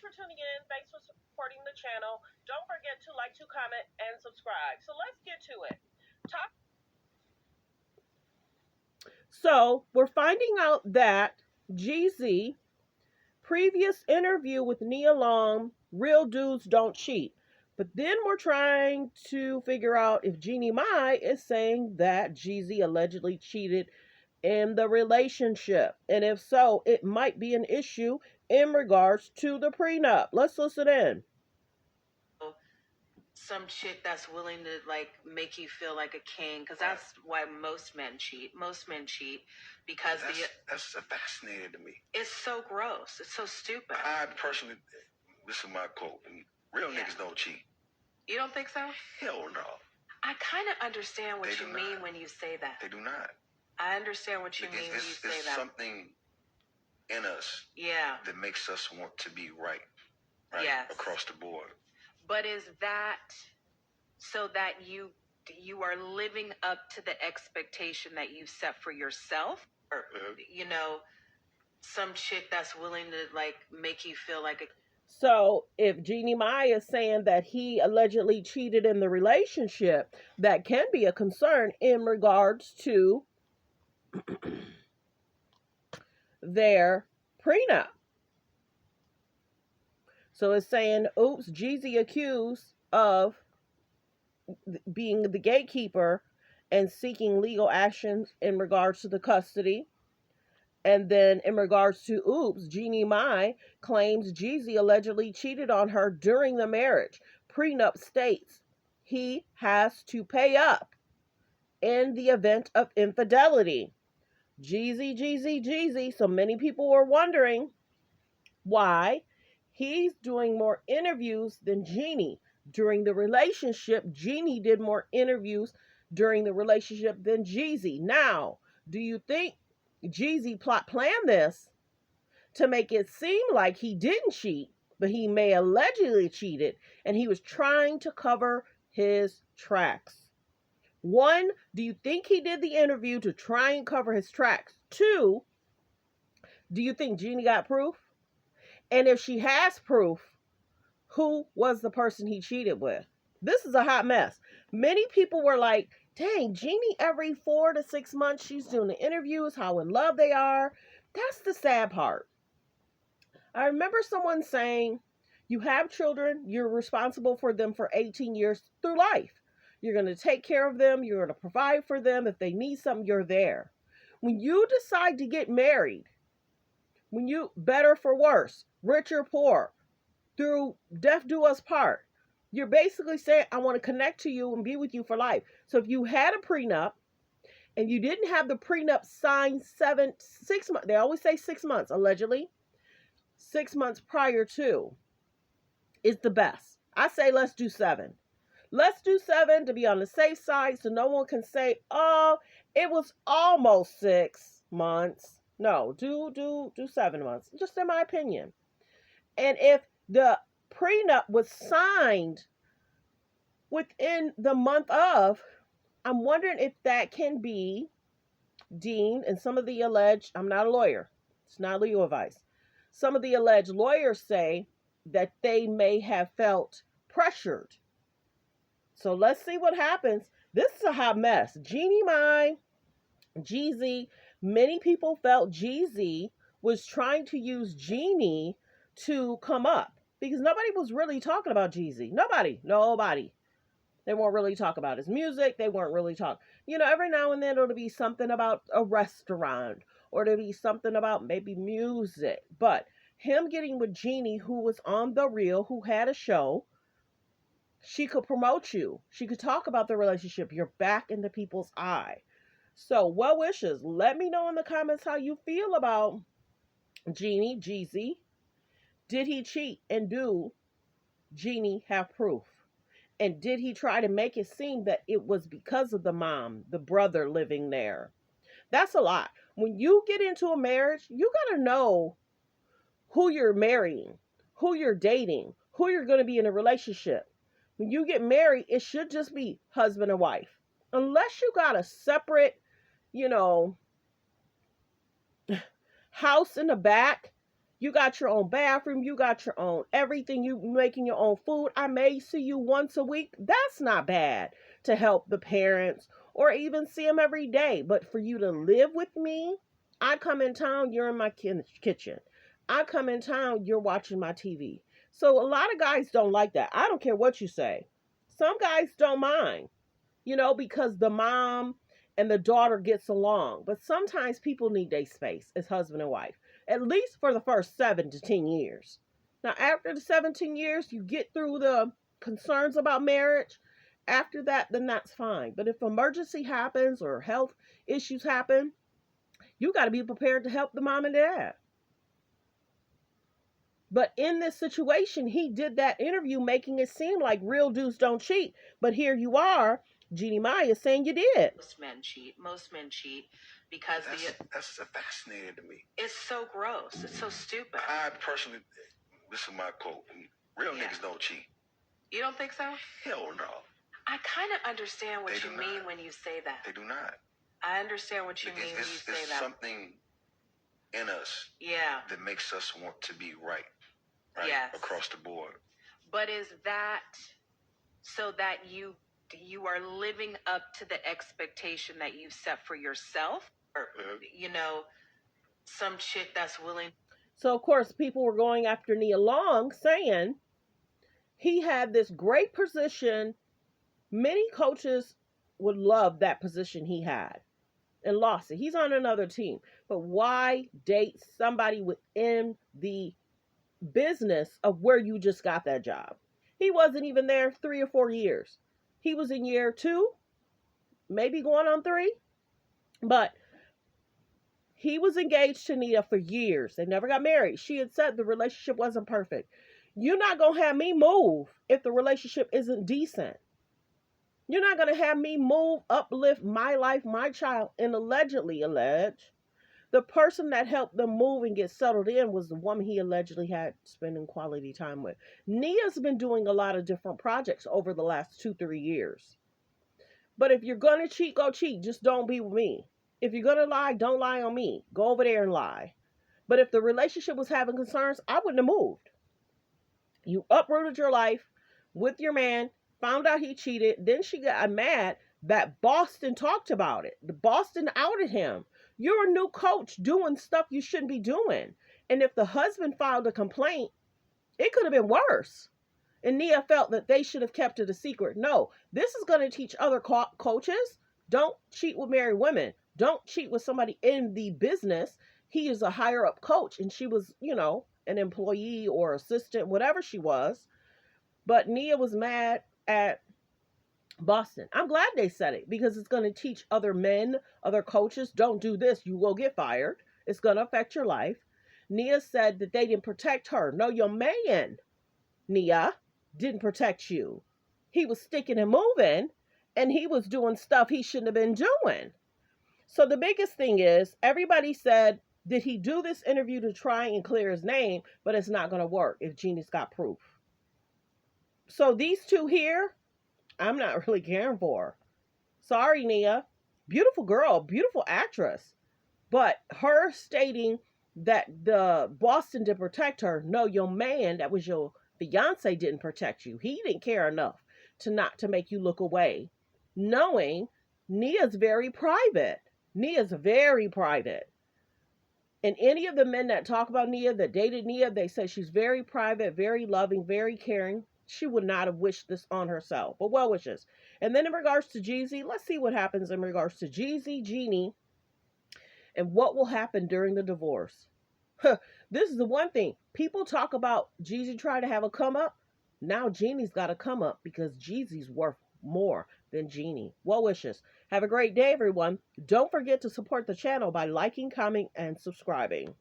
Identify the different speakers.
Speaker 1: for tuning in. Thanks for supporting the channel. Don't forget to like, to comment, and subscribe. So let's get to it. So we're finding out that JEEZY previous interview with Nia Long, real dudes don't cheat. But then we're trying to figure out if Jeannie Mai is saying that JEEZY allegedly cheated in the relationship. And if so, it might be an issue in regards to the prenup. Let's listen in.
Speaker 2: Some chick that's willing to like make you feel like a king, because that's why most men cheat. Most men cheat because
Speaker 3: that's fascinating to me.
Speaker 2: It's so gross. It's so stupid.
Speaker 3: I personally, this is my quote: "Real niggas don't cheat."
Speaker 2: You don't think so?
Speaker 3: Hell no.
Speaker 2: I kind of understand what you mean when you say that.
Speaker 3: They do not.
Speaker 2: I understand what you mean when you say that.
Speaker 3: It's something in us, that makes us want to be right,
Speaker 2: yes,
Speaker 3: across the board.
Speaker 2: But is that so that you are living up to the expectation that you set for yourself? Or, some chick that's willing to like make you feel like a...
Speaker 1: So if Jeannie Mai is saying that he allegedly cheated in the relationship, that can be a concern in regards to their prenup. So it's saying, oops, JEEZY accused of being the gatekeeper and seeking legal actions in regards to the custody. And then in regards to oops, Jeannie Mai claims JEEZY allegedly cheated on her during the marriage. Prenup states he has to pay up in the event of infidelity. JEEZY. So many people were wondering why he's doing more interviews than Jeannie. During the relationship, Jeannie did more interviews during the relationship than JEEZY. Now, do you think JEEZY planned this to make it seem like he didn't cheat, but he may allegedly cheated, and he was trying to cover his tracks? One, do you think he did the interview to try and cover his tracks? Two, do you think Jeannie got proof? And if she has proof, who was the person he cheated with? This is a hot mess. Many people were like, dang, Jeannie, every 4 to 6 months, she's doing the interviews, how in love they are. That's the sad part. I remember someone saying, you have children, you're responsible for them for 18 years through life. You're going to take care of them. You're going to provide for them. If they need something, you're there. When you decide to get married, when you, better for worse, rich or poor, through death do us part, you're basically saying, I want to connect to you and be with you for life. So if you had a prenup and you didn't have the prenup signed 6 months, they always say 6 months, allegedly, 6 months prior to is the best. I say let's do 7. Let's do 7 to be on the safe side so no one can say, oh, it was almost 6 months. No, do 7 months, just in my opinion. And if the prenup was signed within the month of, I'm wondering if that can be deemed, and some of the alleged, I'm not a lawyer, it's not legal advice. Some of the alleged lawyers say that they may have felt pressured. So let's see what happens. This is a hot mess. Jeannie Mai, JEEZY, many people felt JEEZY was trying to use Jeannie to come up because nobody was really talking about JEEZY. Nobody. They weren't really talking about his music. They weren't really talking. Every now and then it'll be something about a restaurant or there'll be something about maybe music. But him getting with Jeannie, who was on The Real, who had a show, she could promote you. She could talk about the relationship. You're back in the people's eye. So, well wishes. Let me know in the comments how you feel about JEEZY. Did he cheat, and do Jeannie have proof? And did he try to make it seem that it was because of the mom, the brother living there? That's a lot. When you get into a marriage, you got to know who you're marrying, who you're dating, who you're going to be in a relationship. When you get married, it should just be husband and wife. Unless you got a separate, house in the back You got your own bathroom. You got your own everything. You making your own food. I may see you once a week. That's not bad to help the parents or even see them every day. But for you to live with me, I come in town, you're in my kitchen. I come in town, you're watching my TV. So a lot of guys don't like that. I don't care what you say. Some guys don't mind, because the mom and the daughter gets along. But sometimes people need their space as husband and wife, at least for the first 7 to 10 years. Now, after the 17 years, you get through the concerns about marriage. After that, then that's fine. But if emergency happens or health issues happen, you got to be prepared to help the mom and dad. But in this situation, he did that interview making it seem like real dudes don't cheat. But here you are, Jeannie Mai is saying you did.
Speaker 2: Most men cheat. Most men cheat because
Speaker 3: that's fascinating to me.
Speaker 2: It's so gross. It's so stupid.
Speaker 3: I personally, this is my quote: real niggas don't cheat.
Speaker 2: You don't think so?
Speaker 3: Hell no.
Speaker 2: I kind of understand what you mean when you say that.
Speaker 3: They do not.
Speaker 2: I understand what you mean when you say that.
Speaker 3: It's something in us, that makes us want to be right. Yes. Across the board.
Speaker 2: But is that so that you are living up to the expectation that you've set for yourself? Or, some chick that's willing.
Speaker 1: So, of course, people were going after Nia Long, saying he had this great position. Many coaches would love that position he had and lost it. He's on another team. But why date somebody within the business of where you just got that job? He wasn't even there 3 or 4 years. He was in year 2, maybe going on 3. But he was engaged to Nia for years. They never got married. She had said the relationship wasn't perfect. You're not going to have me move if the relationship isn't decent. You're not going to have me move, uplift my life, my child, and allegedly, the person that helped them move and get settled in was the woman he allegedly had spending quality time with. Nia's been doing a lot of different projects over the last 2-3 years. But if you're going to cheat, go cheat. Just don't be with me. If you're going to lie, don't lie on me. Go over there and lie. But if the relationship was having concerns, I wouldn't have moved. You uprooted your life with your man, found out he cheated. Then she got mad that Boston talked about it. The Boston outed him. You're a new coach doing stuff you shouldn't be doing. And if the husband filed a complaint, it could have been worse. And Nia felt that they should have kept it a secret. No, this is going to teach other coaches. Don't cheat with married women. Don't cheat with somebody in the business. He is a higher up coach and she was, an employee or assistant, whatever she was. But Nia was mad at Boston. I'm glad they said it because it's going to teach other men, other coaches, don't do this. You will get fired. It's going to affect your life. Nia said that they didn't protect her. No, your man, Nia, didn't protect you. He was sticking and moving and he was doing stuff he shouldn't have been doing. So the biggest thing is everybody said, did he do this interview to try and clear his name? But it's not going to work if Jeannie's got proof. So these two here, I'm not really caring for. Sorry, Nia. Beautiful girl, beautiful actress. But her stating that the Boston didn't protect her, no, your man, that was your fiance, didn't protect you. He didn't care enough to make you look away. Knowing Nia's very private. Nia's very private. And any of the men that talk about Nia, that dated Nia, they say she's very private, very loving, very caring. She would not have wished this on herself, but well wishes. And then in regards to JEEZY, let's see what happens in regards to JEEZY, Jeannie, and what will happen during the divorce. This is the one thing. People talk about JEEZY trying to have a come up. Now Jeannie's got to come up because JEEZY's worth more than Jeannie. Well wishes. Have a great day, everyone. Don't forget to support the channel by liking, commenting, and subscribing.